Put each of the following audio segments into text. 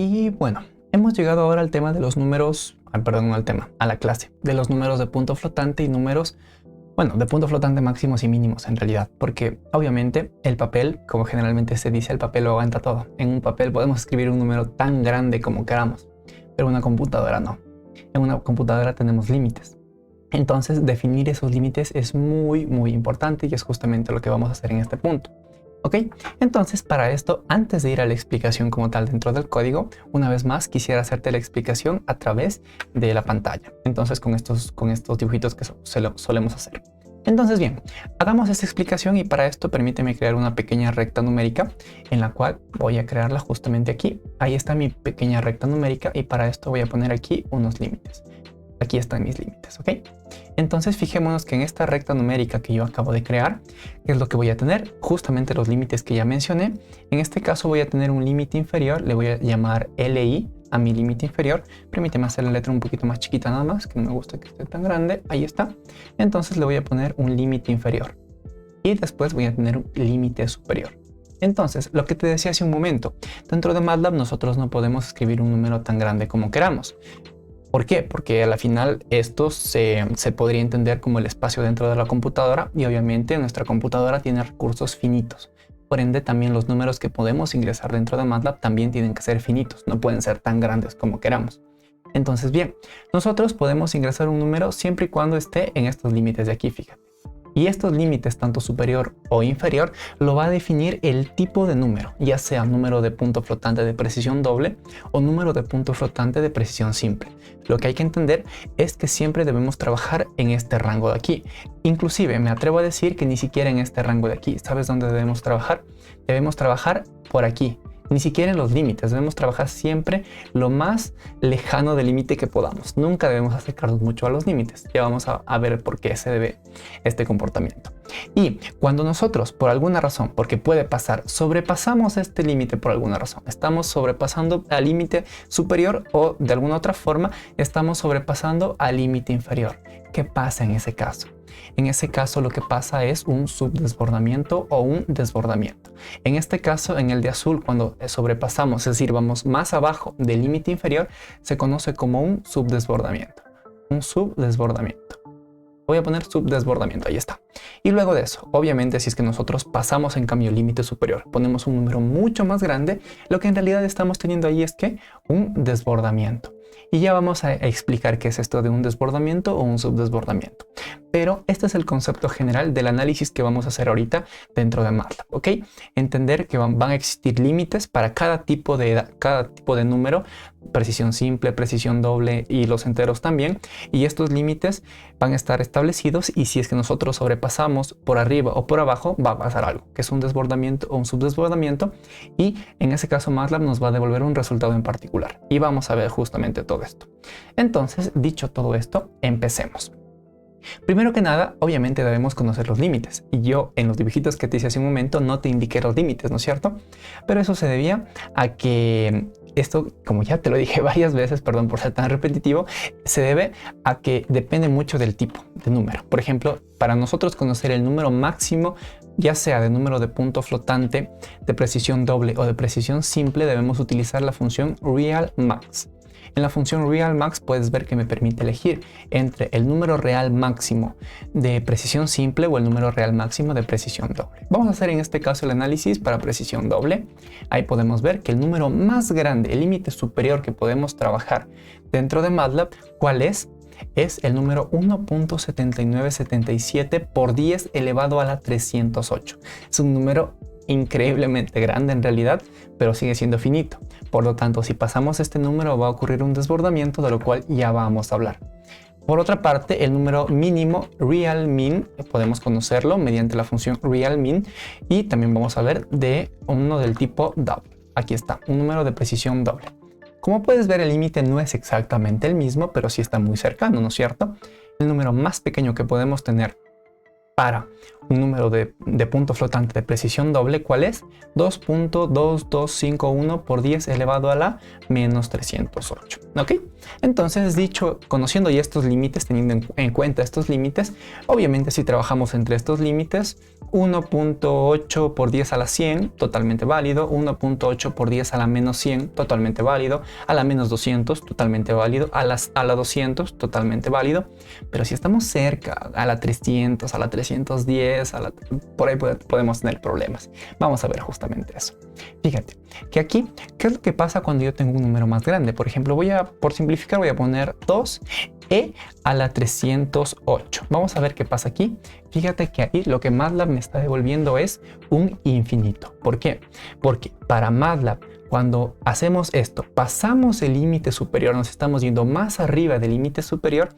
Y bueno, hemos llegado ahora al tema de los números, perdón, no al tema, a la clase de los números de punto flotante y números, bueno, de punto flotante máximos y mínimos en realidad, porque obviamente el papel, como generalmente se dice, el papel lo aguanta todo. En un papel podemos escribir un número tan grande como queramos, pero en una computadora no. En una computadora tenemos límites. Entonces, definir esos límites es muy importante y es justamente lo que vamos a hacer en este punto. ¿Ok? Entonces, para esto, antes de ir a la explicación como tal dentro del código, una vez más quisiera hacerte la explicación a través de la pantalla. Entonces, con estos dibujitos que solemos hacer. Entonces, bien, hagamos esta explicación y para esto permíteme crear una pequeña recta numérica en la cual voy a crearla justamente aquí. Ahí está mi pequeña recta numérica y para esto voy a poner aquí unos límites. Aquí están mis límites, ¿ok? Entonces fijémonos que en esta recta numérica que yo acabo de crear, ¿qué es lo que voy a tener? Justamente los límites que ya mencioné. En este caso voy a tener un límite inferior, le voy a llamar LI a mi límite inferior. Permíteme hacer la letra un poquito más chiquita nada más, que no me gusta que esté tan grande. Ahí está. Entonces le voy a poner un límite inferior. Y después voy a tener un límite superior. Entonces, lo que te decía hace un momento, dentro de MATLAB nosotros no podemos escribir un número tan grande como queramos. ¿Por qué? Porque a la final esto se podría entender como el espacio dentro de la computadora y obviamente nuestra computadora tiene recursos finitos. Por ende, también los números que podemos ingresar dentro de MATLAB también tienen que ser finitos, no pueden ser tan grandes como queramos. Entonces, bien, nosotros podemos ingresar un número siempre y cuando esté en estos límites de aquí, fíjate. Y estos límites, tanto superior o inferior, lo va a definir el tipo de número, ya sea número de punto flotante de precisión doble o número de punto flotante de precisión simple. Lo que hay que entender es que siempre debemos trabajar en este rango de aquí. Inclusive me atrevo a decir que ni siquiera en este rango de aquí. ¿Sabes dónde debemos trabajar? Debemos trabajar por aquí. Ni siquiera en los límites, debemos trabajar siempre lo más lejano del límite que podamos. Nunca debemos acercarnos mucho a los límites. Ya vamos a ver por qué se debe este comportamiento. Y cuando nosotros, por alguna razón, porque puede pasar, sobrepasamos este límite por alguna razón, estamos sobrepasando al límite superior o de alguna otra forma estamos sobrepasando al límite inferior. ¿Qué pasa en ese caso? En ese caso lo que pasa es un subdesbordamiento o un desbordamiento. En este caso, en el de azul, cuando sobrepasamos, es decir, vamos más abajo del límite inferior, se conoce como un subdesbordamiento. Un subdesbordamiento. Voy a poner subdesbordamiento, ahí está. Y luego de eso, obviamente, si es que nosotros pasamos en cambio el límite superior, ponemos un número mucho más grande, lo que en realidad estamos teniendo ahí es que un desbordamiento. Y ya vamos a explicar qué es esto de un desbordamiento o un subdesbordamiento. Pero este es el concepto general del análisis que vamos a hacer ahorita dentro de MATLAB, ¿ok? Entender que van a existir límites para cada tipo de número, precisión simple, precisión doble y los enteros también. Y estos límites van a estar establecidos y si es que nosotros sobrepasamos por arriba o por abajo, va a pasar algo, que es un desbordamiento o un subdesbordamiento. Y en ese caso MATLAB nos va a devolver un resultado en particular. Y vamos a ver justamente todo esto. Entonces, dicho todo esto, empecemos. Primero que nada, obviamente debemos conocer los límites. Y yo en los dibujitos que te hice hace un momento no te indiqué los límites, ¿no es cierto? Pero eso se debía a que esto, como ya te lo dije varias veces, perdón por ser tan repetitivo, se debe a que depende mucho del tipo de número. Por ejemplo, para nosotros conocer el número máximo, ya sea de número de punto flotante, de precisión doble o de precisión simple, debemos utilizar la función realMax. En la función realMax puedes ver que me permite elegir entre el número real máximo de precisión simple o el número real máximo de precisión doble. Vamos a hacer en este caso el análisis para precisión doble. Ahí podemos ver que el número más grande, el límite superior que podemos trabajar dentro de MATLAB, ¿cuál es? Es el número 1.7977 por 10 elevado a la 308. Es un número increíblemente grande en realidad, pero sigue siendo finito. Por lo tanto, si pasamos este número va a ocurrir un desbordamiento, de lo cual ya vamos a hablar. Por otra parte, el número mínimo realmin podemos conocerlo mediante la función realmin y también vamos a ver de uno del tipo doble. Aquí está, un número de precisión doble. Como puedes ver, el límite no es exactamente el mismo, pero sí está muy cercano, ¿no es cierto? El número más pequeño que podemos tener para un número de punto flotante de precisión doble, ¿cuál es? 2.2251 por 10 elevado a la menos 308. ¿Ok? Entonces, conociendo ya estos límites, teniendo en cuenta estos límites, obviamente si trabajamos entre estos límites, 1.8 por 10 a la 100, totalmente válido, 1.8 por 10 a la menos 100, totalmente válido, a la menos 200, totalmente válido, a la 200, totalmente válido, pero si estamos cerca, a la 300, a la 310, por ahí podemos tener problemas. Vamos a ver justamente eso. Fíjate que aquí, ¿qué es lo que pasa cuando yo tengo un número más grande? Por ejemplo, por simplificar, voy a poner 2e a la 308. Vamos a ver qué pasa aquí. Fíjate que ahí lo que MATLAB me está devolviendo es un infinito. ¿Por qué? Porque para MATLAB, cuando hacemos esto, pasamos el límite superior, nos estamos yendo más arriba del límite superior,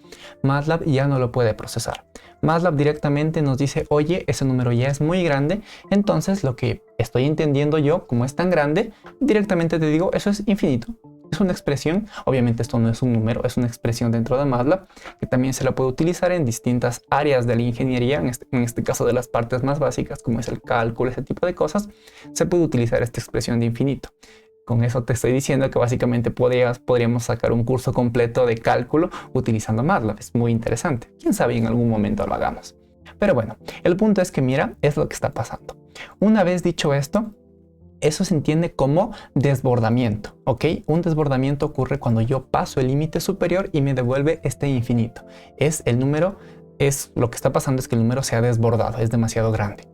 MATLAB ya no lo puede procesar. MATLAB directamente nos dice, oye, ese número ya es muy grande, entonces lo que estoy entendiendo yo, como es tan grande, directamente te digo, eso es infinito. Es una expresión, obviamente esto no es un número, es una expresión dentro de MATLAB que también se la puede utilizar en distintas áreas de la ingeniería, en este caso de las partes más básicas como es el cálculo, ese tipo de cosas, se puede utilizar esta expresión de infinito. Con eso te estoy diciendo que básicamente podríamos sacar un curso completo de cálculo utilizando MATLAB. Es muy interesante. Quién sabe, en algún momento lo hagamos. Pero bueno, el punto es que mira, es lo que está pasando. Una vez dicho esto, eso se entiende como desbordamiento, ¿ok? Un desbordamiento ocurre cuando yo paso el límite superior y me devuelve este infinito. Lo que está pasando es que el número se ha desbordado, es demasiado grande.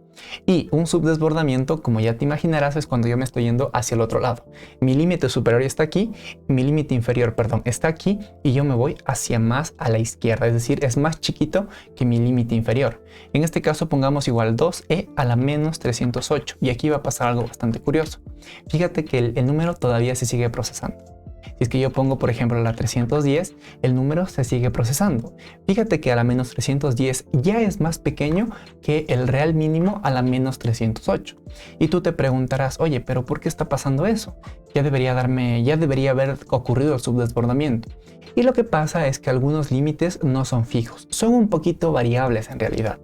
Y un subdesbordamiento, como ya te imaginarás, es cuando yo me estoy yendo hacia el otro lado. Mi límite superior está aquí, mi límite inferior, perdón, está aquí y yo me voy hacia más a la izquierda, es decir, es más chiquito que mi límite inferior. En este caso pongamos igual 2e a la menos 308 y aquí va a pasar algo bastante curioso. Fíjate que el número todavía se sigue procesando. Si es que yo pongo, por ejemplo, la 310, el número se sigue procesando. Fíjate que a la menos 310 ya es más pequeño que el real mínimo a la menos 308. Y tú te preguntarás, oye, ¿pero por qué está pasando eso? Ya debería haber ocurrido el subdesbordamiento. Y lo que pasa es que algunos límites no son fijos, son un poquito variables en realidad.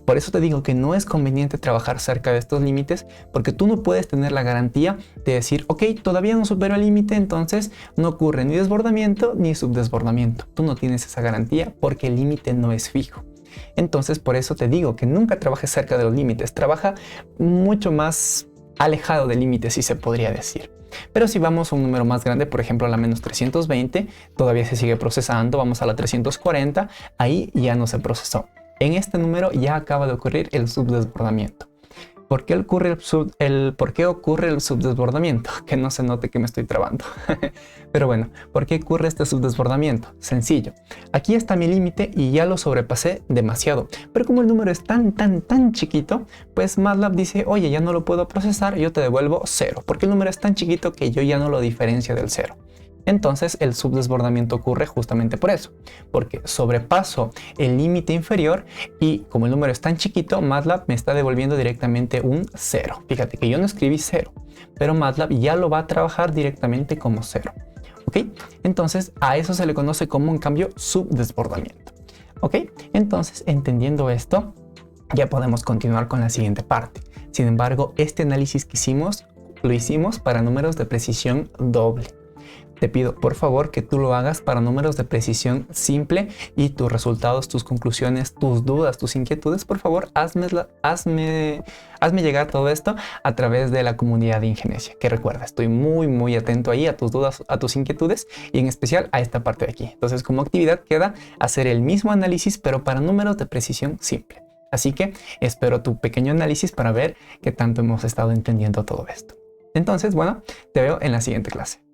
Por eso te digo que no es conveniente trabajar cerca de estos límites porque tú no puedes tener la garantía de decir, ok, todavía no supero el límite, entonces no ocurre ni desbordamiento ni subdesbordamiento. Tú no tienes esa garantía porque el límite no es fijo. Entonces por eso te digo que nunca trabajes cerca de los límites, trabaja mucho más alejado del límite, si se podría decir. Pero si vamos a un número más grande, por ejemplo a la menos 320, todavía se sigue procesando, vamos a la 340, ahí ya no se procesó. En este número ya acaba de ocurrir el subdesbordamiento. ¿Por qué ocurre el subdesbordamiento? Que no se note que me estoy trabando. Pero bueno, ¿por qué ocurre este subdesbordamiento? Sencillo. Aquí está mi límite y ya lo sobrepasé demasiado. Pero como el número es tan chiquito, pues MATLAB dice, oye, ya no lo puedo procesar, yo te devuelvo 0. Porque el número es tan chiquito que yo ya no lo diferencio del 0. Entonces el subdesbordamiento ocurre justamente por eso, porque sobrepaso el límite inferior y como el número es tan chiquito, MATLAB me está devolviendo directamente un 0. Fíjate que yo no escribí 0, pero MATLAB ya lo va a trabajar directamente como 0. ¿Ok? Entonces a eso se le conoce como en cambio subdesbordamiento. ¿Ok? Entonces entendiendo esto, ya podemos continuar con la siguiente parte. Sin embargo, este análisis que hicimos, lo hicimos para números de precisión doble. Te pido por favor que tú lo hagas para números de precisión simple y tus resultados, tus conclusiones, tus dudas, tus inquietudes, por favor hazme llegar todo esto a través de la comunidad de Ingenesia. Que recuerda, estoy muy atento ahí a tus dudas, a tus inquietudes y en especial a esta parte de aquí. Entonces como actividad queda hacer el mismo análisis pero para números de precisión simple. Así que espero tu pequeño análisis para ver qué tanto hemos estado entendiendo todo esto. Entonces, bueno, te veo en la siguiente clase.